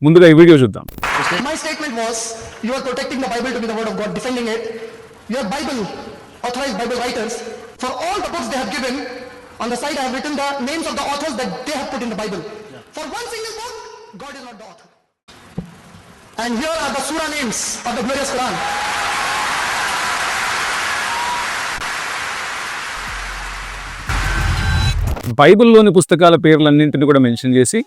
ముందుగా ఈ వీడియో చూద్దాం. My statement was, you are protecting the Bible to be the word of God, defending it. Your Bible, authorized Bible writers, for all the books they have given, on the side I have written the names of the authors that they have put in the Bible. For one single book, God is not the author. And here are the surah names of the glorious Quran. బైబిల్లోని పుస్తకాల పేర్లన్నింటిని కూడా mention చేసి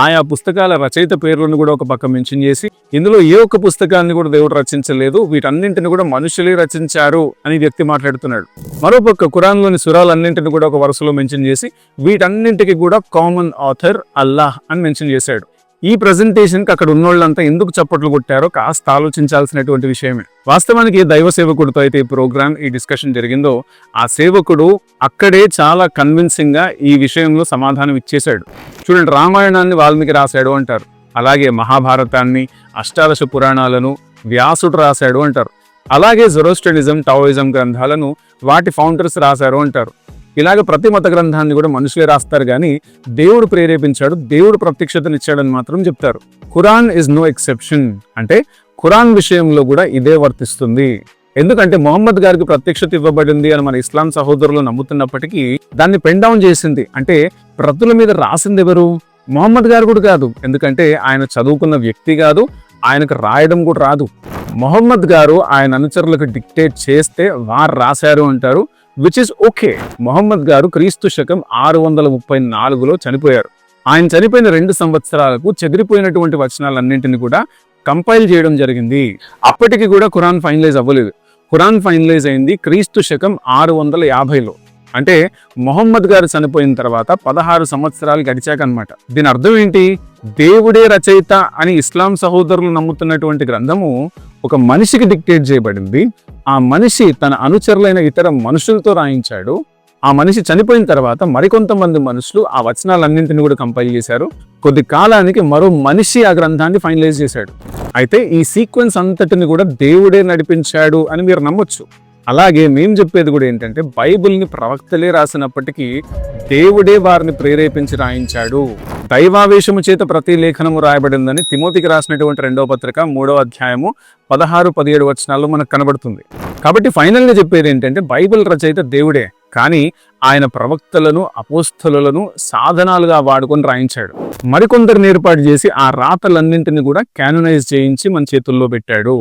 ఆయా పుస్తకాల రచయిత పేర్లను కూడా ఒక పక్క మెన్షన్ చేసి ఇందులో ఏ ఒక్క పుస్తకాన్ని కూడా దేవుడు రచించలేదు, వీటన్నింటిని కూడా మనుషులే రచించారు అని వ్యక్తి మాట్లాడుతున్నాడు. మరోపక్క ఖురాన్లోని సురాలన్నింటిని కూడా ఒక వరుసలో మెన్షన్ చేసి వీటన్నింటికి కూడా కామన్ ఆథర్ అల్లాహ్ అని మెన్షన్ చేశాడు. ఈ ప్రజెంటేషన్కి అక్కడ ఉన్నోళ్ళంతా ఎందుకు చప్పట్లు కొట్టారో కాస్త ఆలోచించాల్సినటువంటి విషయమే. వాస్తవానికి దైవ సేవకుడితో అయితే ఈ ప్రోగ్రామ్, ఈ డిస్కషన్ జరిగిందో ఆ సేవకుడు అక్కడే చాలా కన్విన్సింగ్ గా ఈ విషయంలో సమాధానం ఇచ్చేశాడు. చూడండి, రామాయణాన్ని వాల్మీకి రాశాడు అంటారు, అలాగే మహాభారతాన్ని, అష్టాదశ పురాణాలను వ్యాసుడు రాశాడు అంటారు, అలాగే జొరాస్ట్రియనిజం, టావోయిజం గ్రంథాలను వాటి ఫౌండర్స్ రాశారు అంటారు. ఇలాగ ప్రతి మత గ్రంథాన్ని కూడా మనుషులే రాస్తారు, కానీ దేవుడు ప్రేరేపించాడు, దేవుడు ప్రత్యక్షతనిచ్చాడని మాత్రం చెప్తారు. Quran is no exception. అంటే ఖురాన్ విషయంలో కూడా ఇదే వర్తిస్తుంది. ఎందుకంటే మొహమ్మద్ గారికి ప్రత్యక్షత ఇవ్వబడింది అని మన ఇస్లాం సహోదరులు నమ్ముతున్నప్పటికీ దాన్ని పెన్ డౌన్ చేసింది, అంటే ప్రతుల మీద రాసింది ఎవరు? మొహమ్మద్ గారు కూడా కాదు. ఎందుకంటే ఆయన చదువుకున్న వ్యక్తి కాదు, ఆయనకు రాయడం కూడా రాదు. మొహమ్మద్ గారు ఆయన అనుచరులకు డిక్టేట్ చేస్తే వారు రాశారు అంటారు, విచ్ ఇస్ ఓకే. మొహమ్మద్ గారు క్రీస్తు శకం 634లో చనిపోయారు. ఆయన చనిపోయిన 2 సంవత్సరాలకు చెదిరిపోయినటువంటి వచనాలన్నింటినీ కూడా కంపైల్ చేయడం జరిగింది. అప్పటికి కూడా ఖురాన్ ఫైనలైజ్ అవ్వలేదు. ఖురాన్ ఫైనలైజ్ అయింది క్రీస్తు శకం 650లో. అంటే మొహమ్మద్ గారు చనిపోయిన తర్వాత 16 సంవత్సరాలు గడిచాక అనమాట. దీని అర్థం ఏంటి? దేవుడే రచయిత అని ఇస్లాం సహోదరులు నమ్ముతున్నటువంటి గ్రంథము ఒక మనిషికి డిక్టేట్ చేయబడింది. ఆ మనిషి తన అనుచరులైన ఇతర మనుషులతో రాయించాడు. ఆ మనిషి చనిపోయిన తర్వాత మరికొంతమంది మనుషులు ఆ వచనాలన్నింటినీ కూడా కంపైల్ చేశారు. కొద్ది కాలానికి మరో మనిషి ఆ గ్రంథాన్ని ఫైనలైజ్ చేశాడు. అయితే ఈ సీక్వెన్స్ అంతటిని కూడా దేవుడే నడిపించాడు అని మీరు నమ్మొచ్చు. అలాగే మేము చెప్పేది కూడా ఏంటంటే బైబిల్ని ప్రవక్తలే రాసినప్పటికీ దేవుడే వారిని ప్రేరేపించి రాయించాడు. దైవావేశము చేత ప్రతి లేఖనము రాయబడిందని తిమోతికి రాసినటువంటి 2వ పత్రిక 3వ అధ్యాయము 16-17 వచనాల్లో మనకు కనబడుతుంది. కాబట్టి ఫైనల్గా చెప్పేది ఏంటంటే బైబిల్ రచయిత దేవుడే, కానీ ఆయన ప్రవక్తలను, అపోస్తలులను సాధనాలుగా వాడుకొని రాయించాడు. మరికొందరిని ఏర్పాటు చేసి ఆ రాతలన్నింటినీ కూడా క్యాననైజ్ చేయించి మన చేతుల్లో పెట్టాడు.